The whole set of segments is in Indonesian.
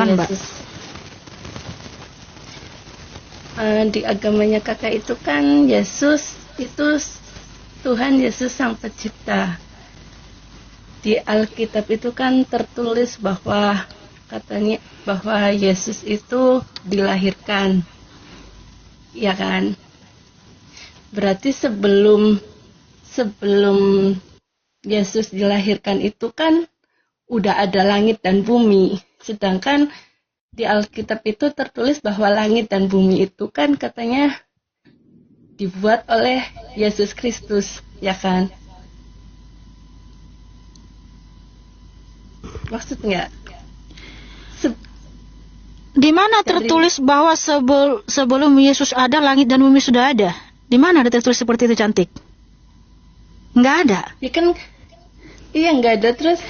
Silakan, Mbak. Di agamanya kakak itu kan Yesus itu Tuhan Yesus Sang Pencipta. Di Alkitab itu kan tertulis bahwa katanya bahwa Yesus itu dilahirkan, ya kan? Berarti sebelum Yesus dilahirkan itu kan udah ada langit dan bumi. Sedangkan di Alkitab itu tertulis bahwa langit dan bumi itu kan katanya dibuat oleh Yesus Kristus, ya kan? Maksud nggak? Di mana tertulis bahwa sebelum Yesus ada, langit dan bumi sudah ada? Di mana ada tertulis seperti itu, Cantik? Nggak ada. Ya kan, iya nggak ada. Terus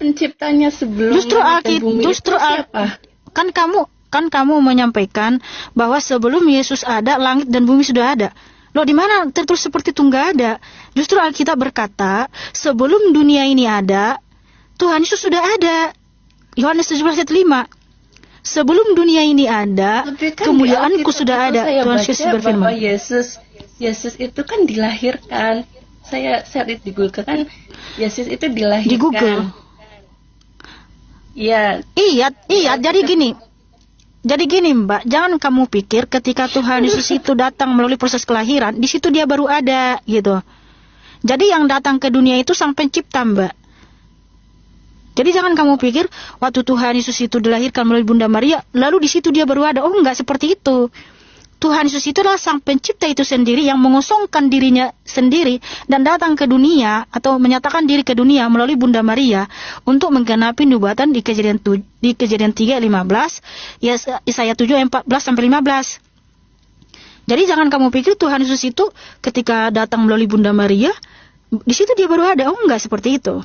penciptanya sebelum langit dan bumi itu siapa? Kan kamu menyampaikan bahwa sebelum Yesus ada, langit dan bumi sudah ada. Loh, di mana tertulis seperti itu? Nggak ada. Justru Alkitab berkata, sebelum dunia ini ada, Tuhan Yesus sudah ada. Yohanes 17 ayat 5. Sebelum dunia ini ada, kan kemuliaanku sudah ada. Tuhan Yesus berfirman. Yesus itu kan dilahirkan. Saya lihat di Google kan, Yesus itu dilahirkan. Di Google. Iya. Iya. Jadi gini, Mbak, jangan kamu pikir ketika Tuhan Yesus itu datang melalui proses kelahiran, di situ dia baru ada, gitu. Jadi yang datang ke dunia itu Sang Pencipta, Mbak. Jadi jangan kamu pikir waktu Tuhan Yesus itu dilahirkan melalui Bunda Maria, lalu di situ dia baru ada. Oh, enggak seperti itu. Tuhan Yesus itu adalah Sang Pencipta itu sendiri yang mengosongkan dirinya sendiri dan datang ke dunia atau menyatakan diri ke dunia melalui Bunda Maria untuk menggenapi nubuatan di Kejadian 3 ayat 15, Yesaya 7 ayat 14 sampai 15. Jadi jangan kamu pikir Tuhan Yesus itu ketika datang melalui Bunda Maria, di situ dia baru ada. Oh, enggak seperti itu.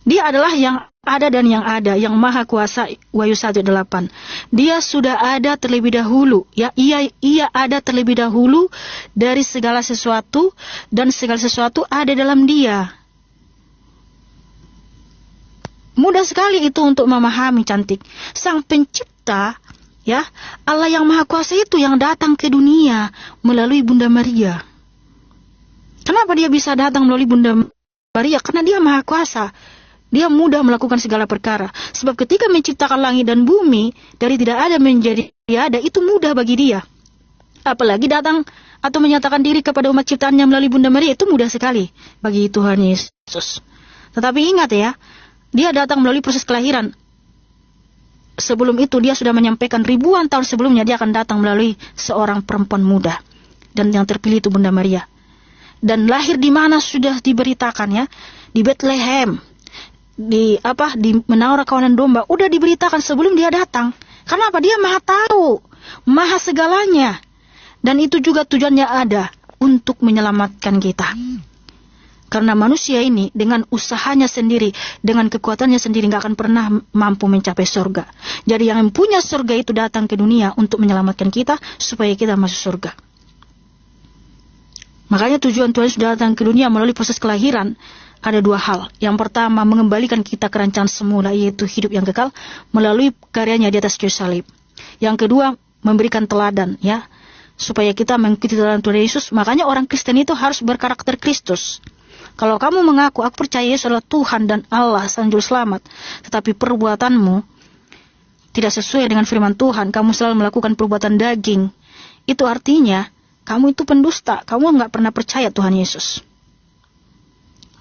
Dia adalah yang ada dan yang ada, yang maha kuasa. Wahyu 1:8. Dia sudah ada terlebih dahulu, ya. Ia ada terlebih dahulu dari segala sesuatu, dan segala sesuatu ada dalam Dia. Mudah sekali itu untuk memahami, Cantik. Sang Pencipta, ya, Allah yang maha kuasa itu yang datang ke dunia melalui Bunda Maria. Kenapa dia bisa datang melalui Bunda Maria? Karena dia maha kuasa. Dia mudah melakukan segala perkara. Sebab ketika menciptakan langit dan bumi, dari tidak ada menjadi ada, itu mudah bagi dia. Apalagi datang atau menyatakan diri kepada umat ciptaannya melalui Bunda Maria, itu mudah sekali bagi Tuhan Yesus. Tetapi ingat ya, dia datang melalui proses kelahiran. Sebelum itu dia sudah menyampaikan ribuan tahun sebelumnya dia akan datang melalui seorang perempuan muda. Dan yang terpilih itu Bunda Maria. Dan lahir di mana sudah diberitakan ya, di Bethlehem. Di Menara Kawanan Domba udah diberitakan sebelum dia datang. Karena apa? Dia maha tahu, maha segalanya, dan itu juga tujuannya ada untuk menyelamatkan kita. Karena manusia ini dengan usahanya sendiri, dengan kekuatannya sendiri nggak akan pernah mampu mencapai surga. Jadi yang punya surga itu datang ke dunia untuk menyelamatkan kita supaya kita masuk surga. Makanya tujuan Tuhan sudah datang ke dunia melalui proses kelahiran. Ada dua hal. Yang pertama, mengembalikan kita ke rancangan semula, yaitu hidup yang kekal melalui karyanya di atas kayu salib. Yang kedua, memberikan teladan, ya, supaya kita mengikuti teladan Tuhan Yesus. Makanya orang Kristen itu harus berkarakter Kristus. Kalau kamu mengaku, aku percaya Yesus adalah Tuhan dan Allah Sang Juru Selamat, tetapi perbuatanmu tidak sesuai dengan firman Tuhan, kamu selalu melakukan perbuatan daging, itu artinya kamu itu pendusta, kamu nggak pernah percaya Tuhan Yesus.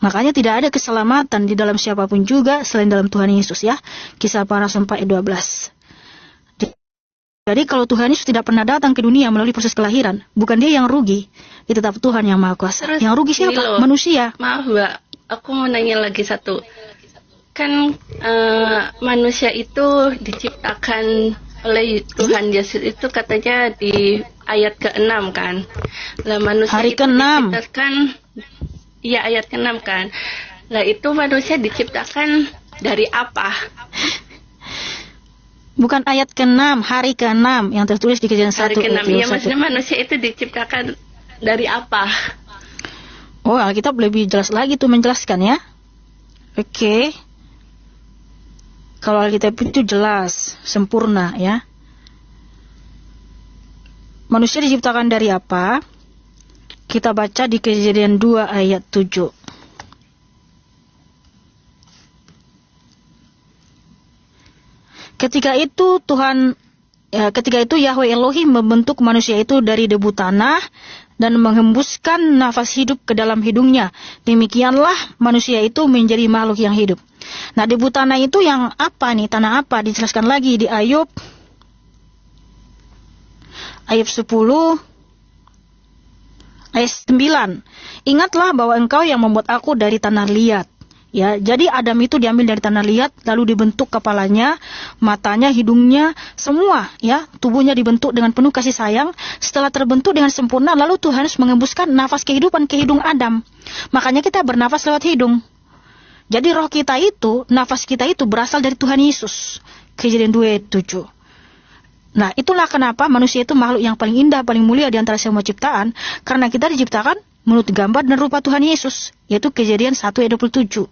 Makanya tidak ada keselamatan di dalam siapapun juga selain dalam Tuhan Yesus, ya. Kisah Para Rasul 4 ayat 12. Jadi kalau Tuhan Yesus tidak pernah datang ke dunia melalui proses kelahiran, bukan dia yang rugi, itu tetap Tuhan yang maha kuasa. Terus, yang rugi siapa? Manusia. Maaf Mbak, aku mau nanya lagi satu. Kan manusia itu diciptakan oleh Tuhan Yesus itu katanya di ayat ke-6 kan. Lah manusia hari itu ke-6. diciptakan. Iya, ayat ke-6 kan. Lah itu manusia diciptakan dari apa? Bukan ayat ke-6, hari ke-6 yang tertulis di Kejadian 1. Hari ke-6, iya maksudnya manusia itu diciptakan dari apa? Oh, Alkitab lebih jelas lagi tuh menjelaskan ya. Oke. Kalau Alkitab itu jelas, sempurna ya. Manusia diciptakan dari apa? Kita baca di Kejadian 2 ayat 7. Ketika itu Yahweh Elohim membentuk manusia itu dari debu tanah dan menghembuskan nafas hidup ke dalam hidungnya. Demikianlah manusia itu menjadi makhluk yang hidup. Nah, debu tanah itu yang apa nih? Tanah apa? Dijelaskan lagi di Ayub 10 ayat 9. Ingatlah bahwa engkau yang membuat aku dari tanah liat. Ya, jadi Adam itu diambil dari tanah liat, lalu dibentuk kepalanya, matanya, hidungnya, semua ya, tubuhnya dibentuk dengan penuh kasih sayang. Setelah terbentuk dengan sempurna, lalu Tuhan harus mengembuskan nafas kehidupan ke hidung Adam. Makanya kita bernafas lewat hidung. Jadi roh kita itu, nafas kita itu berasal dari Tuhan Yesus. Kejadian 2 ayat 7. Nah, itulah kenapa manusia itu makhluk yang paling indah, paling mulia di antara semua ciptaan, karena kita diciptakan menurut gambar dan rupa Tuhan Yesus, yaitu Kejadian 1 ayat 27.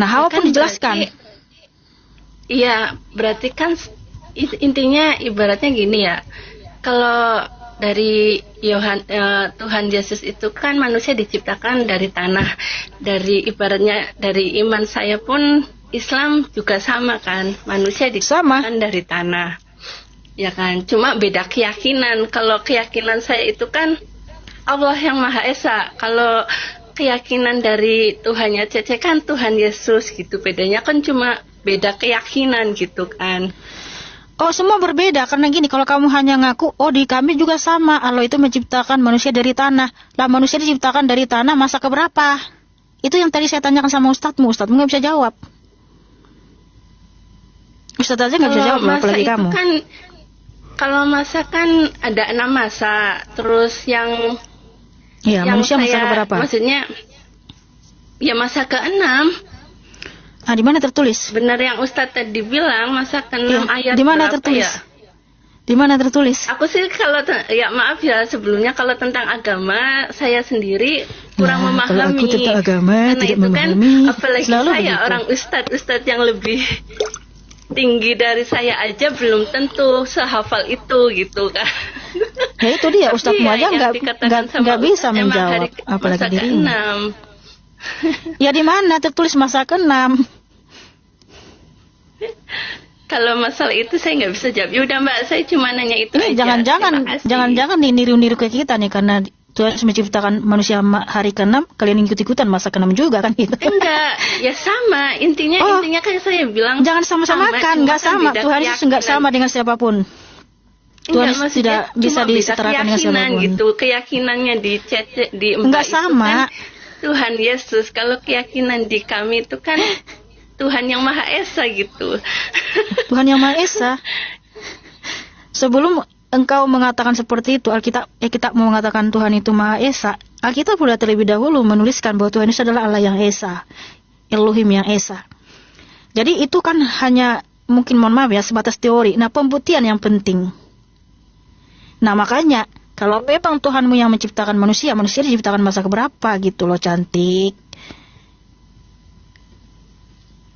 Nah, Hawa pun dijelaskan. Iya, berarti kan intinya ibaratnya gini ya. Kalau dari Tuhan Yesus itu kan manusia diciptakan dari tanah. Dari ibaratnya dari iman saya pun Islam juga sama kan. Manusia diciptakan dari tanah. Ya kan, cuma beda keyakinan. Kalau keyakinan saya itu kan Allah yang Maha Esa. Kalau keyakinan dari Tuhannya Cece kan Tuhan Yesus gitu. Bedanya kan cuma beda keyakinan gitu kan. Oh, semua berbeda karena gini, kalau kamu hanya ngaku, oh di kami juga sama, Allah itu menciptakan manusia dari tanah. Lah manusia diciptakan dari tanah masa keberapa? Itu yang tadi saya tanyakan sama Ustadzmu nggak bisa jawab. Ustadz aja nggak bisa jawab, apalagi kamu. Kan, kalau masa kan ada 6 masa, terus yang manusia masa keberapa? Maksudnya, ya masa ke-6. Ah, di mana tertulis? Benar yang Ustadz tadi bilang masa ke-6 ayat di mana berapa tertulis? Ya? Di mana tertulis? Aku sih kalau maaf ya sebelumnya, kalau tentang agama saya sendiri kurang memahami. Kalau aku tentang agama karena tidak itu memahami. Kan, apalagi saya begitu. Orang ustadz yang lebih tinggi dari saya aja belum tentu sehafal itu gitu kan. Ya itu dia, ustadzmu aja nggak bisa menjawab, apalagi dirimu. Ya di mana tertulis masa ke-6? Kalau masalah itu saya nggak bisa jawab. Ya udah Mbak, saya cuma nanya itu aja. Jangan nih niru-niru ke kita nih, karena Tuhan menciptakan manusia hari ke-6, kalian ikut-ikutan masa ke-6 juga kan gitu. Enggak, ya sama. Intinya kan saya bilang jangan sama-samakan, nggak sama. Tuhan Yesus nggak sama dengan siapapun. Tuhan Yesus tidak bisa disetarakan dengan siapapun. Gitu. Keyakinannya di Mbak nggak sama. Kan Tuhan Yesus, kalau keyakinan di kami itu kan Tuhan yang Maha Esa gitu. Tuhan yang Maha Esa. Sebelum engkau mengatakan seperti itu, Alkitab mau mengatakan Tuhan itu Maha Esa. Alkitab sudah terlebih dahulu menuliskan bahwa Tuhan itu adalah Allah yang Esa, Elohim yang Esa. Jadi itu kan hanya mungkin mohon maaf ya sebatas teori. Nah, pembuktian yang penting. Nah, makanya kalau memang Tuhanmu yang menciptakan manusia diciptakan masa keberapa gitu loh, cantik.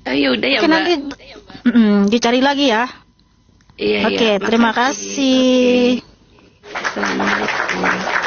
Ya udah ya Mbak. Nanti dicari lagi ya. Iya, Oke, terima kasih. Assalamualaikum.